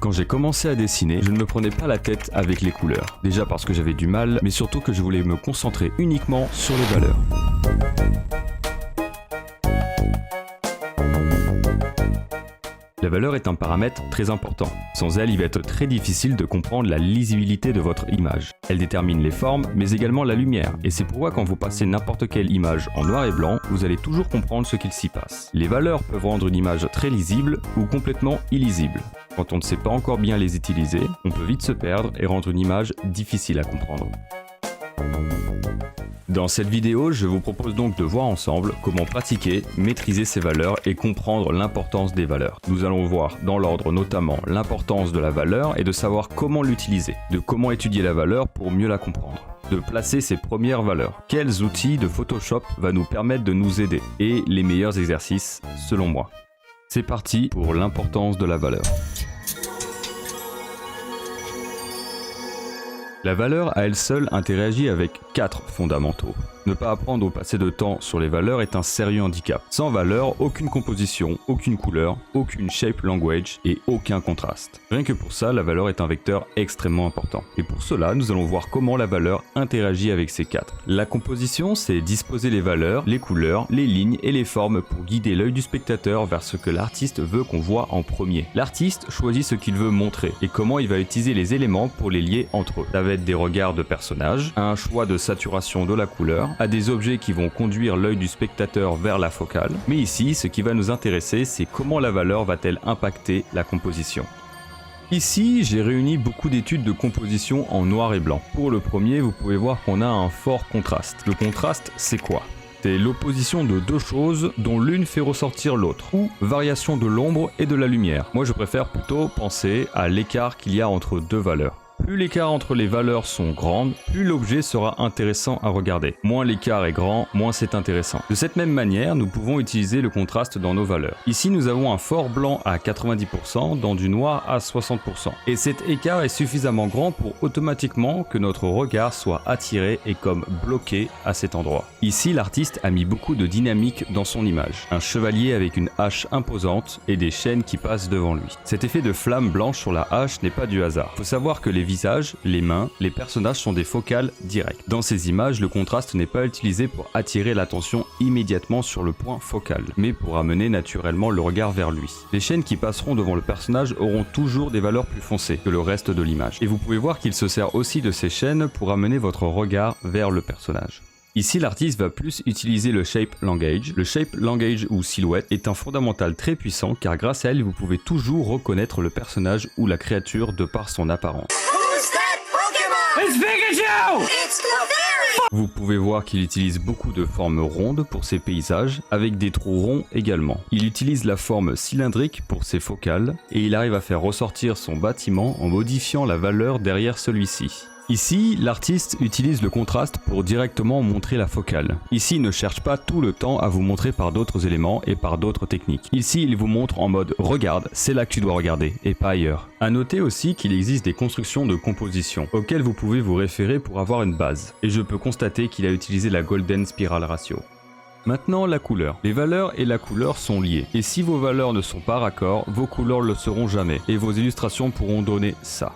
Quand j'ai commencé à dessiner, je ne me prenais pas la tête avec les couleurs. Déjà parce que j'avais du mal, mais surtout que je voulais me concentrer uniquement sur les valeurs. La valeur est un paramètre très important. Sans elle, il va être très difficile de comprendre la lisibilité de votre image. Elle détermine les formes, mais également la lumière, et c'est pourquoi quand vous passez n'importe quelle image en noir et blanc, vous allez toujours comprendre ce qu'il s'y passe. Les valeurs peuvent rendre une image très lisible ou complètement illisible. Quand on ne sait pas encore bien les utiliser, on peut vite se perdre et rendre une image difficile à comprendre. Dans cette vidéo, je vous propose donc de voir ensemble comment pratiquer, maîtriser ces valeurs et comprendre l'importance des valeurs. Nous allons voir dans l'ordre notamment l'importance de la valeur et de savoir comment l'utiliser, de comment étudier la valeur pour mieux la comprendre, de placer ses premières valeurs, quels outils de Photoshop va nous permettre de nous aider et les meilleurs exercices selon moi. C'est parti pour l'importance de la valeur. La valeur à elle seule interagit avec 4 fondamentaux. Ne pas apprendre ou passer de temps sur les valeurs est un sérieux handicap. Sans valeur, aucune composition, aucune couleur, aucune shape language et aucun contraste. Rien que pour ça, la valeur est un vecteur extrêmement important. Et pour cela, nous allons voir comment la valeur interagit avec ces 4. La composition, c'est disposer les valeurs, les couleurs, les lignes et les formes pour guider l'œil du spectateur vers ce que l'artiste veut qu'on voit en premier. L'artiste choisit ce qu'il veut montrer et comment il va utiliser les éléments pour les lier entre eux. Ça va être des regards de personnages, un choix de saturation de la couleur, à des objets qui vont conduire l'œil du spectateur vers la focale. Mais ici, ce qui va nous intéresser, c'est comment la valeur va-t-elle impacter la composition. Ici, j'ai réuni beaucoup d'études de composition en noir et blanc. Pour le premier, vous pouvez voir qu'on a un fort contraste. Le contraste, c'est quoi ? C'est l'opposition de deux choses dont l'une fait ressortir l'autre, ou variation de l'ombre et de la lumière. Moi, je préfère plutôt penser à l'écart qu'il y a entre deux valeurs. Plus l'écart entre les valeurs sont grandes, plus l'objet sera intéressant à regarder. Moins l'écart est grand, moins c'est intéressant. De cette même manière, nous pouvons utiliser le contraste dans nos valeurs. Ici, nous avons un fort blanc à 90% dans du noir à 60%. Et cet écart est suffisamment grand pour automatiquement que notre regard soit attiré et comme bloqué à cet endroit. Ici, l'artiste a mis beaucoup de dynamique dans son image. Un chevalier avec une hache imposante et des chaînes qui passent devant lui. Cet effet de flamme blanche sur la hache n'est pas du hasard. Il faut savoir que les visages, les mains, les personnages sont des focales directes. Dans ces images, le contraste n'est pas utilisé pour attirer l'attention immédiatement sur le point focal, mais pour amener naturellement le regard vers lui. Les chaînes qui passeront devant le personnage auront toujours des valeurs plus foncées que le reste de l'image. Et vous pouvez voir qu'il se sert aussi de ces chaînes pour amener votre regard vers le personnage. Ici, l'artiste va plus utiliser le shape language. Le shape language ou silhouette est un fondamental très puissant car grâce à elle, vous pouvez toujours reconnaître le personnage ou la créature de par son apparence. Vous pouvez voir qu'il utilise beaucoup de formes rondes pour ses paysages, avec des trous ronds également. Il utilise la forme cylindrique pour ses focales, et il arrive à faire ressortir son bâtiment en modifiant la valeur derrière celui-ci. Ici, l'artiste utilise le contraste pour directement montrer la focale. Ici, il ne cherche pas tout le temps à vous montrer par d'autres éléments et par d'autres techniques. Ici, il vous montre en mode « Regarde, c'est là que tu dois regarder, et pas ailleurs ». A noter aussi qu'il existe des constructions de composition, auxquelles vous pouvez vous référer pour avoir une base. Et je peux constater qu'il a utilisé la Golden Spiral Ratio. Maintenant, la couleur. Les valeurs et la couleur sont liées. Et si vos valeurs ne sont pas raccords, vos couleurs ne le seront jamais. Et vos illustrations pourront donner ça.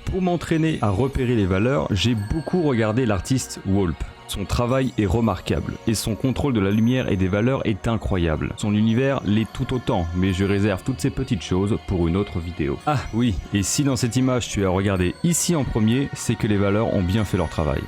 Pour m'entraîner à repérer les valeurs, j'ai beaucoup regardé l'artiste Wulp. Son travail est remarquable et son contrôle de la lumière et des valeurs est incroyable. Son univers l'est tout autant, mais je réserve toutes ces petites choses pour une autre vidéo. Ah oui, et si dans cette image tu as regardé ici en premier, c'est que les valeurs ont bien fait leur travail.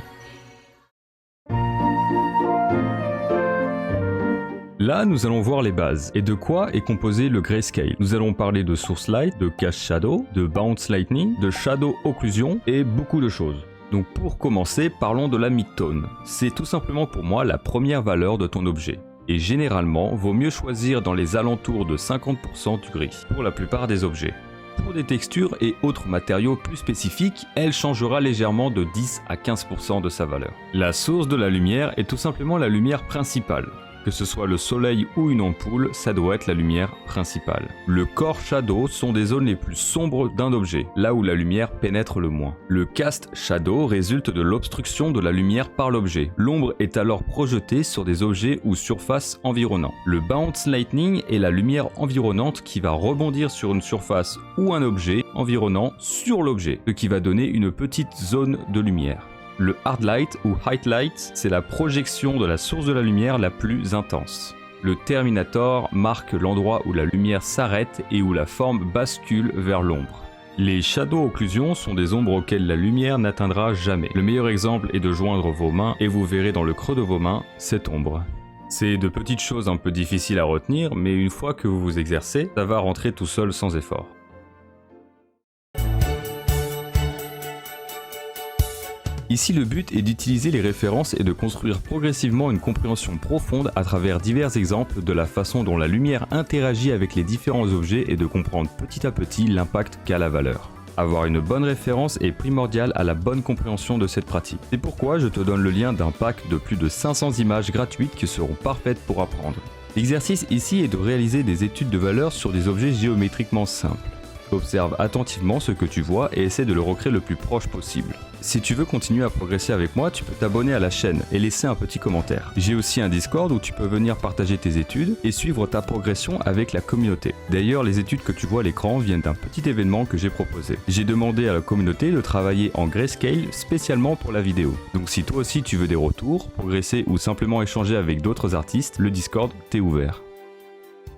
Là, nous allons voir les bases et de quoi est composé le grayscale. Nous allons parler de source light, de cast shadow, de bounce lightning, de shadow occlusion et beaucoup de choses. Donc pour commencer, parlons de la midtone. C'est tout simplement pour moi la première valeur de ton objet. Et généralement, vaut mieux choisir dans les alentours de 50% du gris pour la plupart des objets. Pour des textures et autres matériaux plus spécifiques, elle changera légèrement de 10 à 15% de sa valeur. La source de la lumière est tout simplement la lumière principale. Que ce soit le soleil ou une ampoule, ça doit être la lumière principale. Le core shadow sont des zones les plus sombres d'un objet, là où la lumière pénètre le moins. Le cast shadow résulte de l'obstruction de la lumière par l'objet. L'ombre est alors projetée sur des objets ou surfaces environnantes. Le bounce lightning est la lumière environnante qui va rebondir sur une surface ou un objet environnant sur l'objet, ce qui va donner une petite zone de lumière. Le hard light ou hight light, c'est la projection de la source de la lumière la plus intense. Le terminator marque l'endroit où la lumière s'arrête et où la forme bascule vers l'ombre. Les shadow occlusions sont des ombres auxquelles la lumière n'atteindra jamais. Le meilleur exemple est de joindre vos mains et vous verrez dans le creux de vos mains cette ombre. C'est de petites choses un peu difficiles à retenir, mais une fois que vous vous exercez, ça va rentrer tout seul sans effort. Ici, le but est d'utiliser les références et de construire progressivement une compréhension profonde à travers divers exemples de la façon dont la lumière interagit avec les différents objets et de comprendre petit à petit l'impact qu'a la valeur. Avoir une bonne référence est primordial à la bonne compréhension de cette pratique. C'est pourquoi je te donne le lien d'un pack de plus de 500 images gratuites qui seront parfaites pour apprendre. L'exercice ici est de réaliser des études de valeur sur des objets géométriquement simples. Observe attentivement ce que tu vois et essaie de le recréer le plus proche possible. Si tu veux continuer à progresser avec moi, tu peux t'abonner à la chaîne et laisser un petit commentaire. J'ai aussi un Discord où tu peux venir partager tes études et suivre ta progression avec la communauté. D'ailleurs, les études que tu vois à l'écran viennent d'un petit événement que j'ai proposé. J'ai demandé à la communauté de travailler en grayscale spécialement pour la vidéo. Donc si toi aussi tu veux des retours, progresser ou simplement échanger avec d'autres artistes, le Discord t'est ouvert.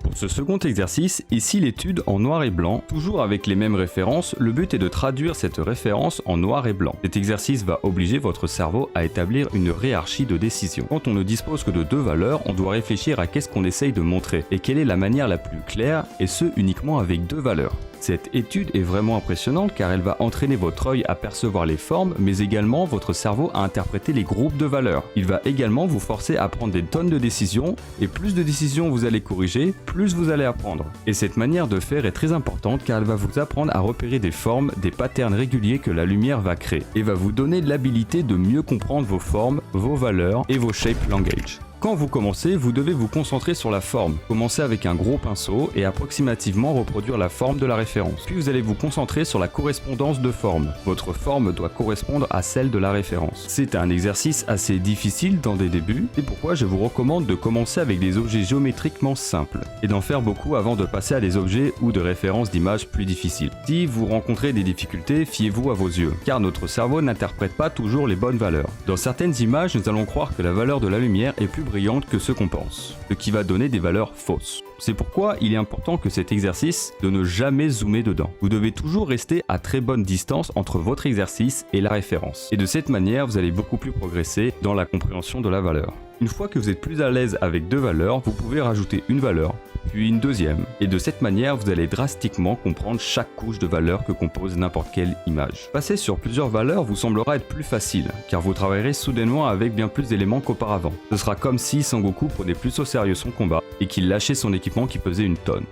Pour ce second exercice, ici l'étude en noir et blanc, toujours avec les mêmes références, le but est de traduire cette référence en noir et blanc. Cet exercice va obliger votre cerveau à établir une hiérarchie de décision. Quand on ne dispose que de deux valeurs, on doit réfléchir à qu'est-ce qu'on essaye de montrer et quelle est la manière la plus claire, et ce uniquement avec deux valeurs. Cette étude est vraiment impressionnante car elle va entraîner votre œil à percevoir les formes, mais également votre cerveau à interpréter les groupes de valeurs. Il va également vous forcer à prendre des tonnes de décisions, et plus de décisions vous allez corriger, plus vous allez apprendre. Et cette manière de faire est très importante car elle va vous apprendre à repérer des formes, des patterns réguliers que la lumière va créer, et va vous donner l'habilité de mieux comprendre vos formes, vos valeurs et vos shape language. Quand vous commencez, vous devez vous concentrer sur la forme. Commencez avec un gros pinceau et approximativement reproduire la forme de la référence. Puis vous allez vous concentrer sur la correspondance de forme. Votre forme doit correspondre à celle de la référence. C'est un exercice assez difficile dans des débuts, c'est pourquoi je vous recommande de commencer avec des objets géométriquement simples et d'en faire beaucoup avant de passer à des objets ou de références d'images plus difficiles. Si vous rencontrez des difficultés, fiez-vous à vos yeux, car notre cerveau n'interprète pas toujours les bonnes valeurs. Dans certaines images, nous allons croire que la valeur de la lumière est plus brillante que ce qu'on pense, ce qui va donner des valeurs fausses. C'est pourquoi il est important que cet exercice de ne jamais zoomer dedans. Vous devez toujours rester à très bonne distance entre votre exercice et la référence. Et de cette manière, vous allez beaucoup plus progresser dans la compréhension de la valeur. Une fois que vous êtes plus à l'aise avec deux valeurs, vous pouvez rajouter une valeur, puis une deuxième. Et de cette manière, vous allez drastiquement comprendre chaque couche de valeur que compose n'importe quelle image. Passer sur plusieurs valeurs vous semblera être plus facile, car vous travaillerez soudainement avec bien plus d'éléments qu'auparavant. Ce sera comme si Sangoku prenait plus au sérieux son combat et qu'il lâchait son équipement qui pesait une tonne.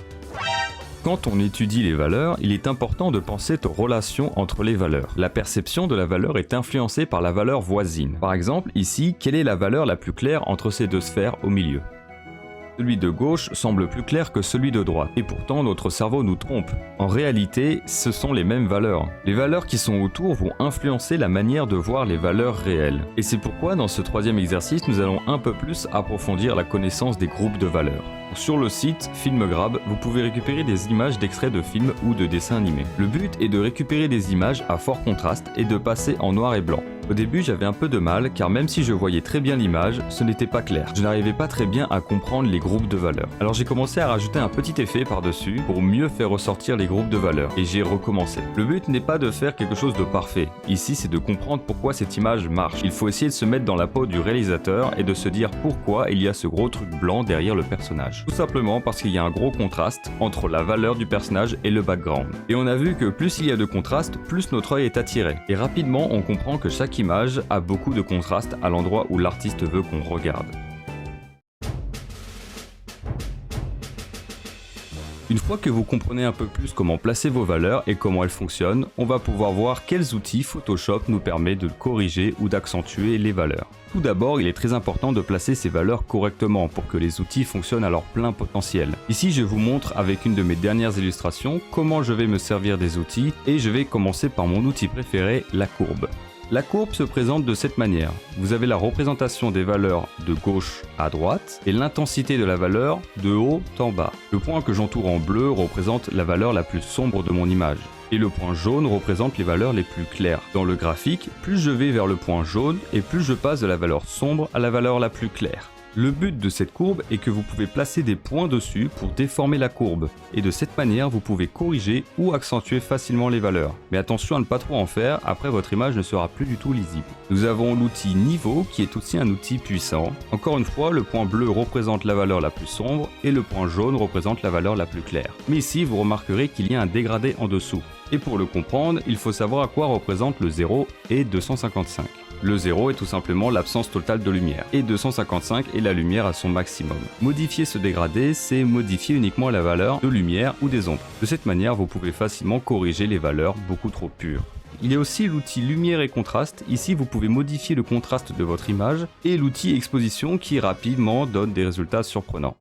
Quand on étudie les valeurs, il est important de penser aux relations entre les valeurs. La perception de la valeur est influencée par la valeur voisine. Par exemple, ici, quelle est la valeur la plus claire entre ces deux sphères au milieu ? Celui de gauche semble plus clair que celui de droite, et pourtant notre cerveau nous trompe. En réalité, ce sont les mêmes valeurs. Les valeurs qui sont autour vont influencer la manière de voir les valeurs réelles. Et c'est pourquoi dans ce troisième exercice, nous allons un peu plus approfondir la connaissance des groupes de valeurs. Sur le site FilmGrab, vous pouvez récupérer des images d'extraits de films ou de dessins animés. Le but est de récupérer des images à fort contraste et de passer en noir et blanc. Au début, j'avais un peu de mal car même si je voyais très bien l'image, ce n'était pas clair. Je n'arrivais pas très bien à comprendre les groupes de valeurs. Alors j'ai commencé à rajouter un petit effet par-dessus pour mieux faire ressortir les groupes de valeurs et j'ai recommencé. Le but n'est pas de faire quelque chose de parfait. Ici, c'est de comprendre pourquoi cette image marche. Il faut essayer de se mettre dans la peau du réalisateur et de se dire pourquoi il y a ce gros truc blanc derrière le personnage. Tout simplement parce qu'il y a un gros contraste entre la valeur du personnage et le background. Et on a vu que plus il y a de contraste, plus notre œil est attiré. Et rapidement, on comprend que chaque image a beaucoup de contraste à l'endroit où l'artiste veut qu'on regarde. Une fois que vous comprenez un peu plus comment placer vos valeurs et comment elles fonctionnent, on va pouvoir voir quels outils Photoshop nous permet de corriger ou d'accentuer les valeurs. Tout d'abord, il est très important de placer ces valeurs correctement pour que les outils fonctionnent à leur plein potentiel. Ici, je vous montre avec une de mes dernières illustrations comment je vais me servir des outils et je vais commencer par mon outil préféré, la courbe. La courbe se présente de cette manière. Vous avez la représentation des valeurs de gauche à droite et l'intensité de la valeur de haut en bas. Le point que j'entoure en bleu représente la valeur la plus sombre de mon image. Et le point jaune représente les valeurs les plus claires. Dans le graphique, plus je vais vers le point jaune et plus je passe de la valeur sombre à la valeur la plus claire. Le but de cette courbe est que vous pouvez placer des points dessus pour déformer la courbe, et de cette manière vous pouvez corriger ou accentuer facilement les valeurs. Mais attention à ne pas trop en faire, après votre image ne sera plus du tout lisible. Nous avons l'outil niveau qui est aussi un outil puissant. Encore une fois, le point bleu représente la valeur la plus sombre et le point jaune représente la valeur la plus claire. Mais ici vous remarquerez qu'il y a un dégradé en dessous. Et pour le comprendre, il faut savoir à quoi représentent le 0 et 255. Le 0 est tout simplement l'absence totale de lumière, et 255 est la lumière à son maximum. Modifier ce dégradé, c'est modifier uniquement la valeur de lumière ou des ombres. De cette manière, vous pouvez facilement corriger les valeurs beaucoup trop pures. Il y a aussi l'outil lumière et contraste. Ici, vous pouvez modifier le contraste de votre image, et l'outil exposition qui rapidement donne des résultats surprenants.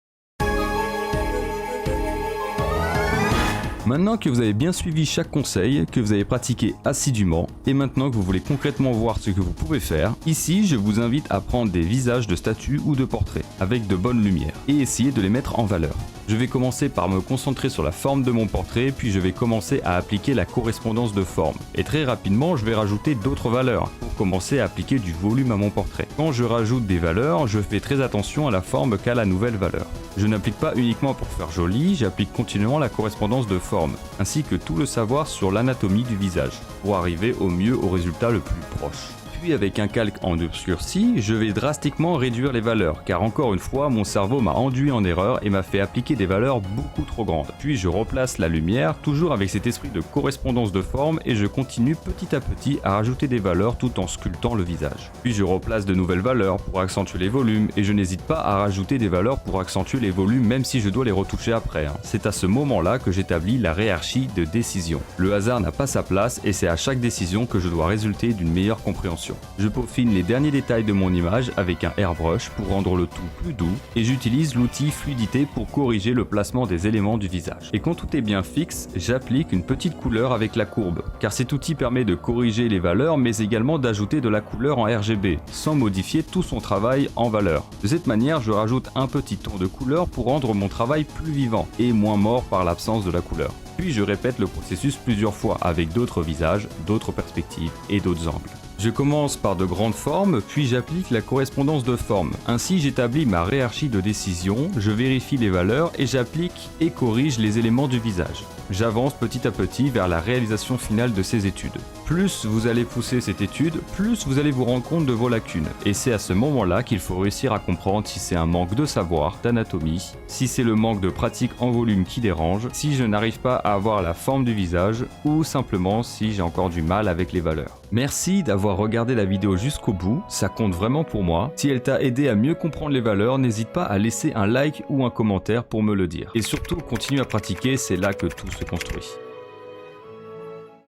Maintenant que vous avez bien suivi chaque conseil, que vous avez pratiqué assidûment, et maintenant que vous voulez concrètement voir ce que vous pouvez faire, ici je vous invite à prendre des visages de statues ou de portraits, avec de bonnes lumières, et essayer de les mettre en valeur. Je vais commencer par me concentrer sur la forme de mon portrait, puis je vais commencer à appliquer la correspondance de forme. Et très rapidement, je vais rajouter d'autres valeurs, pour commencer à appliquer du volume à mon portrait. Quand je rajoute des valeurs, je fais très attention à la forme qu'à la nouvelle valeur. Je n'applique pas uniquement pour faire joli, j'applique continuellement la correspondance de forme, ainsi que tout le savoir sur l'anatomie du visage, pour arriver au mieux au résultat le plus proche. Puis avec un calque en obscurci, je vais drastiquement réduire les valeurs, car encore une fois, mon cerveau m'a induit en erreur et m'a fait appliquer des valeurs beaucoup trop grandes. Puis je replace la lumière, toujours avec cet esprit de correspondance de forme, et je continue petit à petit à rajouter des valeurs tout en sculptant le visage. Puis je replace de nouvelles valeurs pour accentuer les volumes, et je n'hésite pas à rajouter des valeurs pour accentuer les volumes même si je dois les retoucher après. C'est à ce moment-là que j'établis la hiérarchie de décision. Le hasard n'a pas sa place et c'est à chaque décision que je dois résulter d'une meilleure compréhension. Je peaufine les derniers détails de mon image avec un airbrush pour rendre le tout plus doux et j'utilise l'outil fluidité pour corriger le placement des éléments du visage. Et quand tout est bien fixe, j'applique une petite couleur avec la courbe, car cet outil permet de corriger les valeurs mais également d'ajouter de la couleur en RGB, sans modifier tout son travail en valeur. De cette manière, je rajoute un petit ton de couleur pour rendre mon travail plus vivant et moins mort par l'absence de la couleur. Puis je répète le processus plusieurs fois avec d'autres visages, d'autres perspectives et d'autres angles. Je commence par de grandes formes, puis j'applique la correspondance de forme. Ainsi, j'établis ma hiérarchie de décision, je vérifie les valeurs et j'applique et corrige les éléments du visage. J'avance petit à petit vers la réalisation finale de ces études. Plus vous allez pousser cette étude, plus vous allez vous rendre compte de vos lacunes. Et c'est à ce moment-là qu'il faut réussir à comprendre si c'est un manque de savoir, d'anatomie, si c'est le manque de pratique en volume qui dérange, si je n'arrive pas à avoir la forme du visage, ou simplement si j'ai encore du mal avec les valeurs. Merci d'avoir regardé la vidéo jusqu'au bout, ça compte vraiment pour moi. Si elle t'a aidé à mieux comprendre les valeurs, n'hésite pas à laisser un like ou un commentaire pour me le dire. Et surtout, continue à pratiquer, c'est là que tout se construit.